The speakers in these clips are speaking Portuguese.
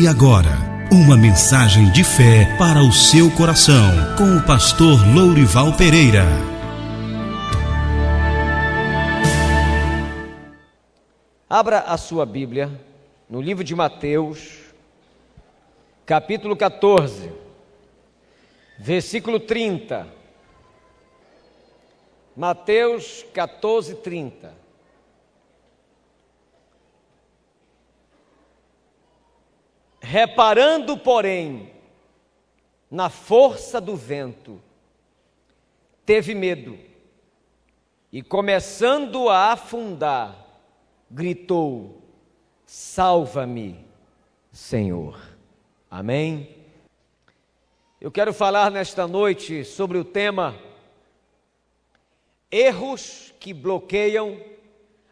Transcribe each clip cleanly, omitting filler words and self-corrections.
E agora, uma mensagem de fé para o seu coração, com o pastor Lourival Pereira. Abra a sua Bíblia no livro de Mateus, capítulo 14, versículo 30. Mateus 14, 30. Reparando, porém, na força do vento, teve medo e, começando a afundar, gritou: salva-me, Senhor. Amém? Eu quero falar nesta noite sobre o tema erros que bloqueiam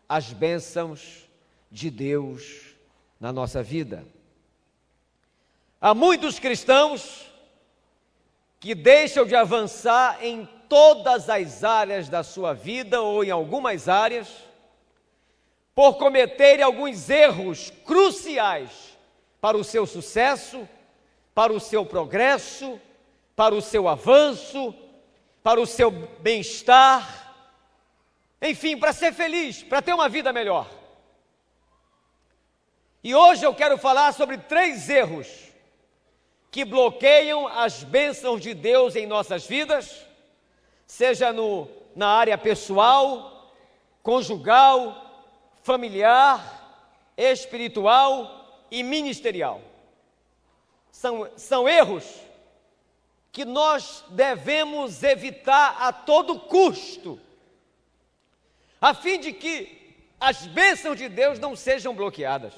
as bênçãos de Deus na nossa vida. Há muitos cristãos que deixam de avançar em todas as áreas da sua vida ou em algumas áreas por cometerem alguns erros cruciais para o seu sucesso, para o seu progresso, para o seu avanço, para o seu bem-estar, enfim, para ser feliz, para ter uma vida melhor. E hoje eu quero falar sobre 3 erros que bloqueiam as bênçãos de Deus em nossas vidas, seja na área pessoal, conjugal, familiar, espiritual e ministerial. São erros que nós devemos evitar a todo custo, a fim de que as bênçãos de Deus não sejam bloqueadas.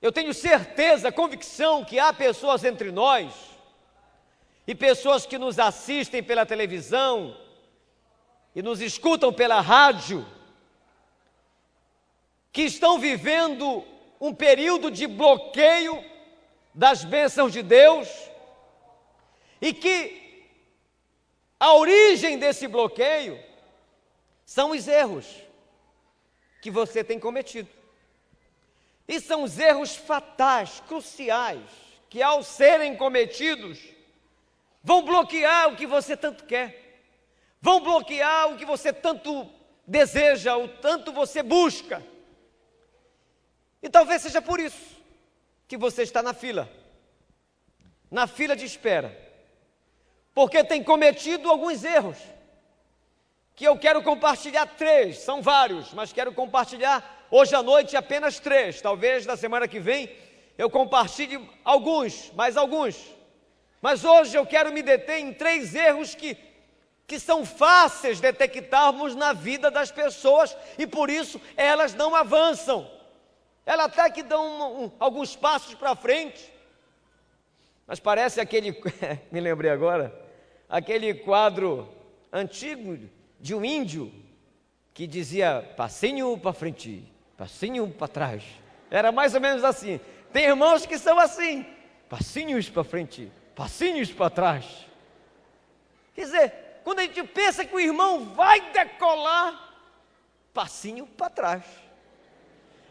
Eu tenho certeza, convicção que há pessoas entre nós e pessoas que nos assistem pela televisão e nos escutam pela rádio, que estão vivendo um período de bloqueio das bênçãos de Deus e que a origem desse bloqueio são os erros que você tem cometido. E são os erros fatais, cruciais, que ao serem cometidos, vão bloquear o que você tanto quer, vão bloquear o que você tanto deseja, o tanto você busca. E talvez seja por isso que você está na fila de espera, porque tem cometido alguns erros, que eu quero compartilhar 3, são vários, mas quero compartilhar hoje à noite apenas 3, talvez na semana que vem eu compartilhe mais alguns, mas hoje eu quero me deter em 3 erros que são fáceis de detectarmos na vida das pessoas e por isso elas não avançam, elas até que dão alguns passos para frente, mas parece me lembrei agora, aquele quadro antigo de um índio que dizia passinho para frente, passinho para trás. Era mais ou menos assim. Tem irmãos que são assim, passinhos para frente, passinhos para trás. Quer dizer, quando a gente pensa que o irmão vai decolar, passinho para trás.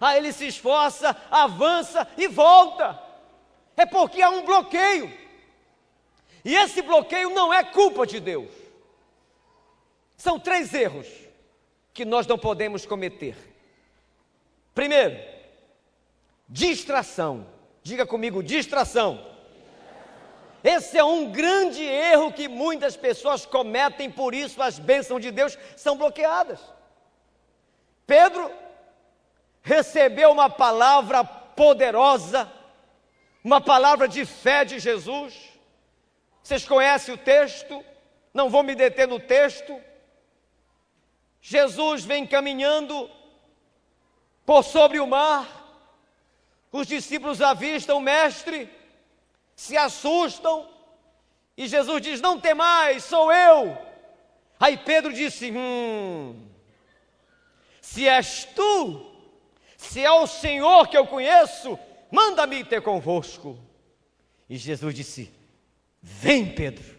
Aí ele se esforça, avança e volta. É porque há um bloqueio. E esse bloqueio não é culpa de Deus. São 3 erros que nós não podemos cometer. Primeiro, distração. Diga comigo, distração. Esse é um grande erro que muitas pessoas cometem, por isso as bênçãos de Deus são bloqueadas. Pedro recebeu uma palavra poderosa, uma palavra de fé de Jesus. Vocês conhecem o texto, não vou me deter no texto. Jesus vem caminhando por sobre o mar, os discípulos avistam o mestre, se assustam, e Jesus diz: não temais, sou eu. Aí Pedro disse: se és tu, se é o Senhor que eu conheço, manda-me ter convosco. E Jesus disse: vem, Pedro.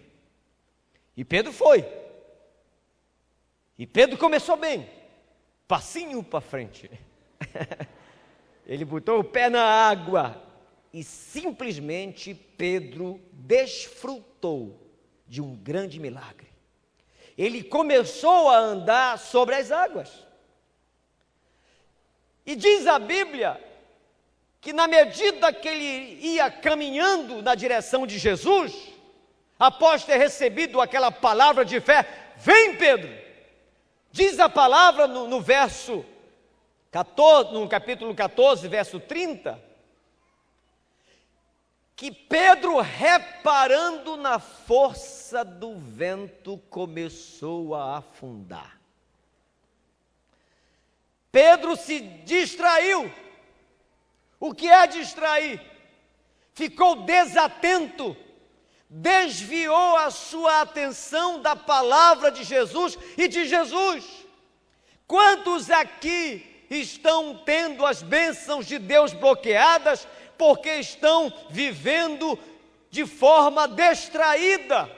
E Pedro foi. E Pedro começou bem, passinho para frente. Ele botou o pé na água e simplesmente Pedro desfrutou de um grande milagre. Ele começou a andar sobre as águas. E diz a Bíblia que na medida que ele ia caminhando na direção de Jesus, após ter recebido aquela palavra de fé, vem Pedro, diz a palavra no verso 14, no capítulo 14, verso 30, que Pedro, reparando na força do vento, começou a afundar. Pedro se distraiu. O que é distrair? Ficou desatento, desviou a sua atenção da palavra de Jesus e de Jesus. Quantos aqui estão tendo as bênçãos de Deus bloqueadas porque estão vivendo de forma distraída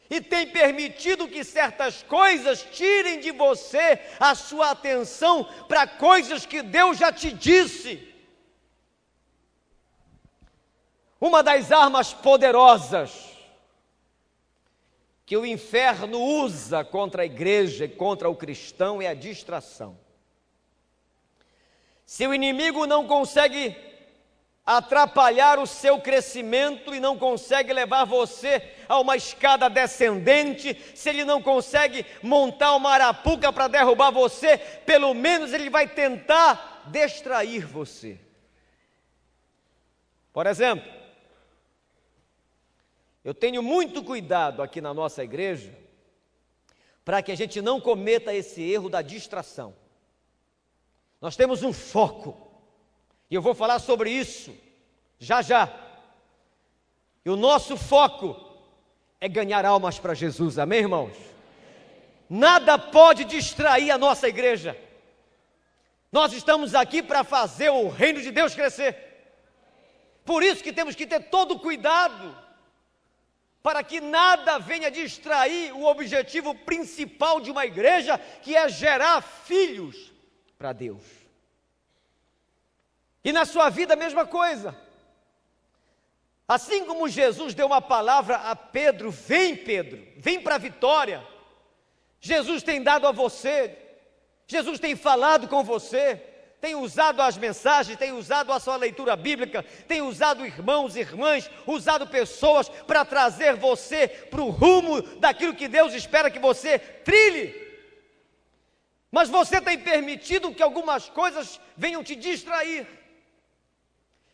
e tem permitido que certas coisas tirem de você a sua atenção para coisas que Deus já te disse? Uma das armas poderosas que o inferno usa contra a igreja e contra o cristão é a distração. Se o inimigo não consegue atrapalhar o seu crescimento e não consegue levar você a uma escada descendente, se ele não consegue montar uma arapuca para derrubar você, pelo menos ele vai tentar distrair você. Por exemplo, eu tenho muito cuidado aqui na nossa igreja para que a gente não cometa esse erro da distração. Nós temos um foco, e eu vou falar sobre isso já já. E o nosso foco é ganhar almas para Jesus, amém, irmãos? Nada pode distrair a nossa igreja. Nós estamos aqui para fazer o reino de Deus crescer. Por isso que temos que ter todo cuidado, para que nada venha distrair o objetivo principal de uma igreja, que é gerar filhos para Deus. E na sua vida a mesma coisa. Assim como Jesus deu uma palavra a Pedro, vem para a vitória. Jesus tem dado a você, Jesus tem falado com você, tem usado as mensagens, tem usado a sua leitura bíblica, tem usado irmãos e irmãs, usado pessoas para trazer você para o rumo daquilo que Deus espera que você trilhe. Mas você tem permitido que algumas coisas venham te distrair.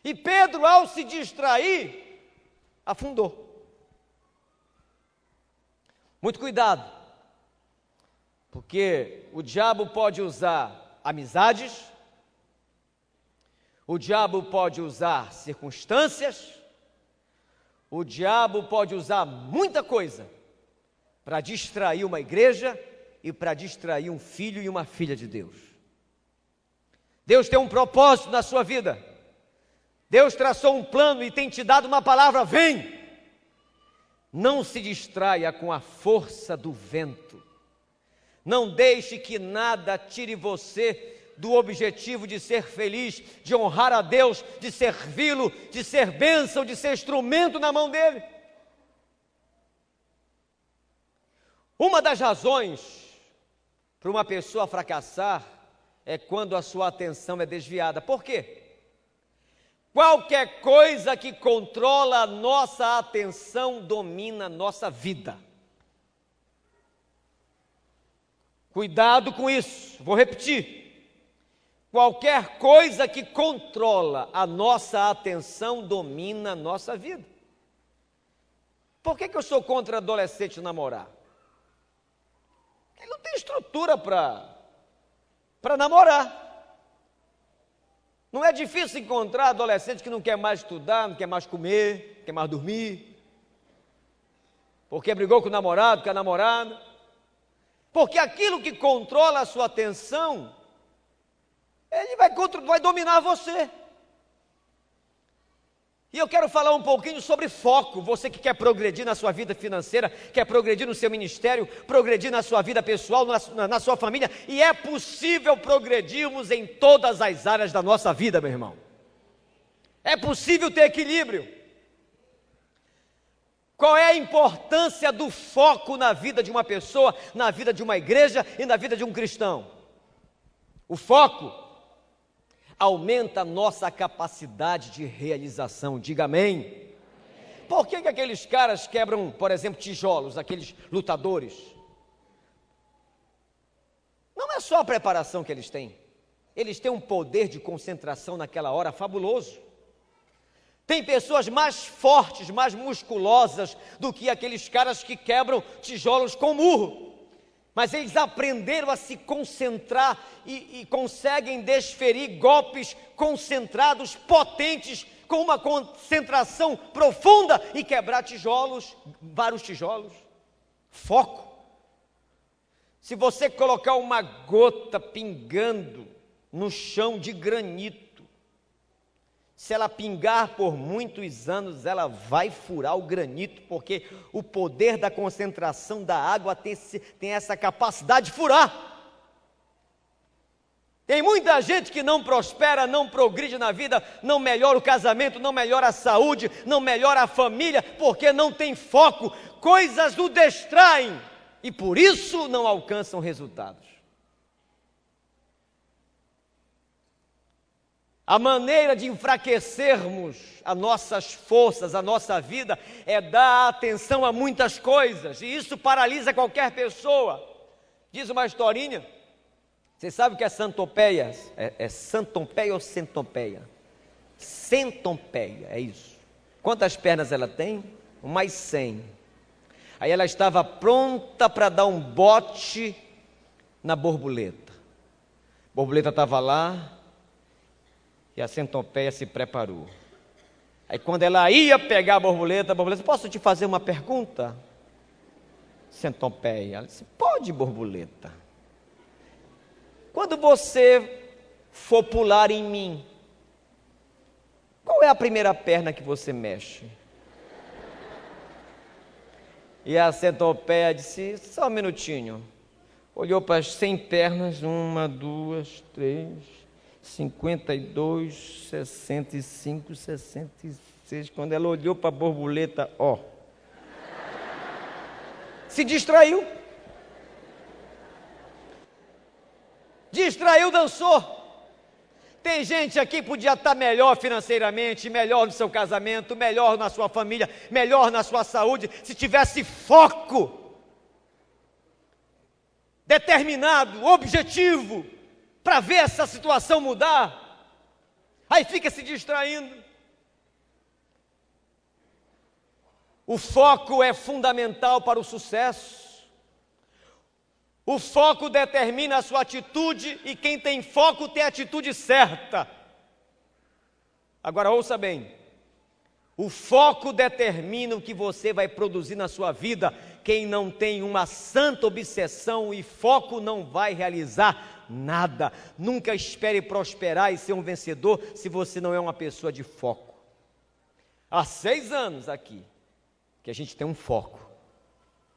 E Pedro, ao se distrair, afundou. Muito cuidado, porque o diabo pode usar amizades, o diabo pode usar circunstâncias, o diabo pode usar muita coisa para distrair uma igreja e para distrair um filho e uma filha de Deus. Deus tem um propósito na sua vida. Deus traçou um plano e tem te dado uma palavra, vem! Não se distraia com a força do vento. Não deixe que nada tire você do objetivo de ser feliz, de honrar a Deus, de servi-lo, de ser bênção, de ser instrumento na mão dele. Uma das razões para uma pessoa fracassar é quando a sua atenção é desviada. Por quê? Qualquer coisa que controla a nossa atenção domina a nossa vida. Cuidado com isso, vou repetir. Qualquer coisa que controla a nossa atenção domina a nossa vida. Por que eu sou contra adolescente namorar? Ele não tem estrutura para namorar. Não é difícil encontrar adolescente que não quer mais estudar, não quer mais comer, não quer mais dormir, porque brigou com o namorado, com a namorada. Porque aquilo que controla a sua atenção, ele vai dominar você. E eu quero falar um pouquinho sobre foco. Você que quer progredir na sua vida financeira, quer progredir no seu ministério, progredir na sua vida pessoal, na sua família. E é possível progredirmos em todas as áreas da nossa vida, meu irmão. É possível ter equilíbrio. Qual é a importância do foco na vida de uma pessoa, na vida de uma igreja e na vida de um cristão? O foco aumenta a nossa capacidade de realização. Diga amém. Por que aqueles caras quebram, por exemplo, tijolos, aqueles lutadores? Não é só a preparação que eles têm um poder de concentração naquela hora fabuloso. Tem pessoas mais fortes, mais musculosas do que aqueles caras que quebram tijolos com murro. Mas eles aprenderam a se concentrar e conseguem desferir golpes concentrados, potentes, com uma concentração profunda e quebrar tijolos, vários tijolos. Foco. Se você colocar uma gota pingando no chão de granito, se ela pingar por muitos anos, ela vai furar o granito, porque o poder da concentração da água tem essa capacidade de furar. Tem muita gente que não prospera, não progride na vida, não melhora o casamento, não melhora a saúde, não melhora a família, porque não tem foco, coisas o distraem e por isso não alcançam resultados. A maneira de enfraquecermos as nossas forças, a nossa vida, é dar atenção a muitas coisas, e isso paralisa qualquer pessoa. Diz uma historinha, você sabe o que é centopeia? É centopeia ou centopeia? Centopeia, é isso. Quantas pernas ela tem? Mais 100. Aí ela estava pronta para dar um bote na borboleta. A borboleta estava lá, e a centopeia se preparou. Aí quando ela ia pegar a borboleta, posso te fazer uma pergunta? Centopeia, ela disse, pode, borboleta. Quando você for pular em mim, qual é a primeira perna que você mexe? E a centopeia disse, só um minutinho. Olhou para as 100 pernas, 1, 2, 3... 52, 65, 66. Quando ela olhou para a borboleta, se distraiu. Dançou. Tem gente aqui que podia estar melhor financeiramente, melhor no seu casamento, melhor na sua família, melhor na sua saúde, se tivesse foco, determinado, objetivo, para ver essa situação mudar, aí fica se distraindo. O foco é fundamental para o sucesso. O foco determina a sua atitude, e quem tem foco tem a atitude certa. Agora ouça bem, o foco determina o que você vai produzir na sua vida. Quem não tem uma santa obsessão e foco não vai realizar nada. Nunca espere prosperar e ser um vencedor se você não é uma pessoa de foco. Há 6 anos aqui que a gente tem um foco.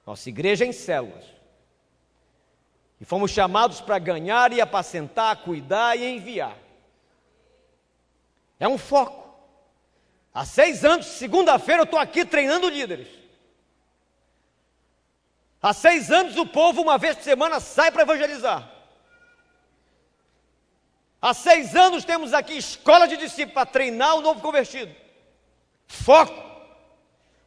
Nossa igreja é em células. E fomos chamados para ganhar e apacentar, cuidar e enviar. É um foco. Há 6 anos, segunda-feira eu estou aqui treinando líderes. Há 6 anos o povo, uma vez por semana, sai para evangelizar. Há 6 anos temos aqui escola de discípulos para treinar o novo convertido. Foco.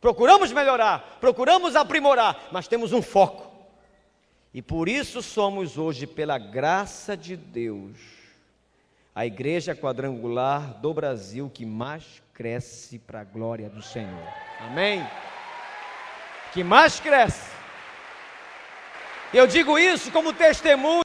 Procuramos melhorar, procuramos aprimorar, mas temos um foco. E por isso somos hoje, pela graça de Deus, a igreja quadrangular do Brasil que mais cresce para a glória do Senhor. Amém? Que mais cresce. Eu digo isso como testemunho